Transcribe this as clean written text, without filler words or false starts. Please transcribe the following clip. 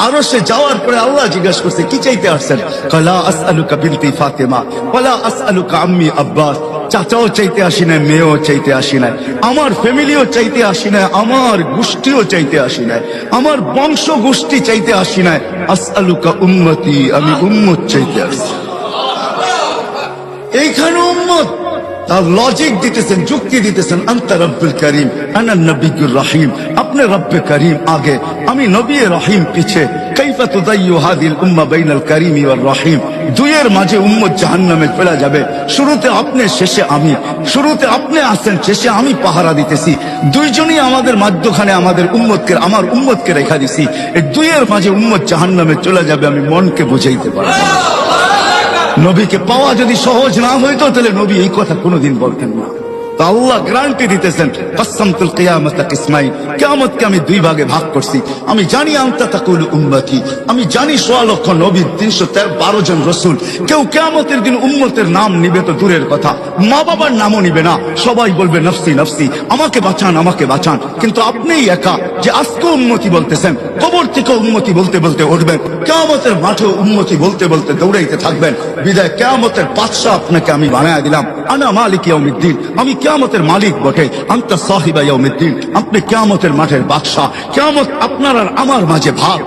আরশে যাওয়ার পরে আল্লাহ জিজ্ঞাসা করছে কি চাইতে আসছেন? লা আসআলুকা বিনতি ফাতেমা ওয়ালা আসআলুকা আম্মি আব্বাস। চাচাও চাইতে আসি নাই, মেয়েও চাইতে আসি নাই, আমার ফ্যামিলিও চাইতে আসি নাই, আমার গোষ্ঠীও চাইতে আসি নাই, আমার বংশ গোষ্ঠী চাইতে আসি নাই। আসআলুকা উম্মতি, আমি উম্মত চাইতে আসছি। এইখানে উম্মত তার লজিক দিতেছেন, যুক্তি দিতেছেন। আনতা রব্বুল করিম আনা নবিয়্যুর রহিম। আপনি রব্বে করিম আগে, আমি নবী রহিম পিছে। কাইফা তুদাইয়ু হাদিল উম্মাহ বাইনাল করিম ওয়ার রহিম। দুইয়ের মাঝে উম্মত জাহান্নামে ফেলা যাবে। শুরুতে আপনি, শেষে আমি। শুরুতে আপনি আসেন, শেষে আমি পাহারা দিতেছি। দুইজনই আমাদের মাঝখানে আমাদের উম্মতকে, আমার উম্মতকে রেখা দিছি। এই দুইয়ের মাঝে উম্মত জাহান্নামে চলে যাবে, আমি মনকে বুঝাইতে পারবো না। নবীকে পাওয়া যদি সহজ না হইতো তাহলে নবী এই কথা কোনোদিন বলতেন না। তো আল্লাহ গ্যারান্টি দিতেছেন, কাসসামতুল কিয়ামাতা কিসমাইন, কিয়ামতকে আমি দুই ভাগে ভাগ করছি। আমি জানি আনতা তাকুলু উম্মতি, আমি জানি ১৬ লক্ষ নবী, ৩১২ জন রাসূল। কেউ কিয়ামতের দিন উম্মতের নাম নিবে তো দূরের কথা, মা বাবার নামও নিবে না। সবাই বলবে নফসি নফসি, আমাকে বাঁচান, আমাকে বাঁচান। কিন্তু আপনিই একা যে আজকে উম্মতি বলতেছেন, কবর থেকে উম্মতি বলতে বলতে উঠবেন, কিয়ামতের মাঠে উম্মতি বলতে বলতে দৌড়াইতে থাকবেন। বিদায় কিয়ামতের বাদশা আপনাকে আমি বানায়া দিলাম। আনা মালিক ইয়াউমিদ্দিন, আমি কিয়ামতের মালিক বটে। আনতা সাহিবা ইয়াউমিদ্দিন, আপনি কিয়ামতের মাঠের বাদশা। কিয়ামত আপনার আর আমার মাঝে ভাগ।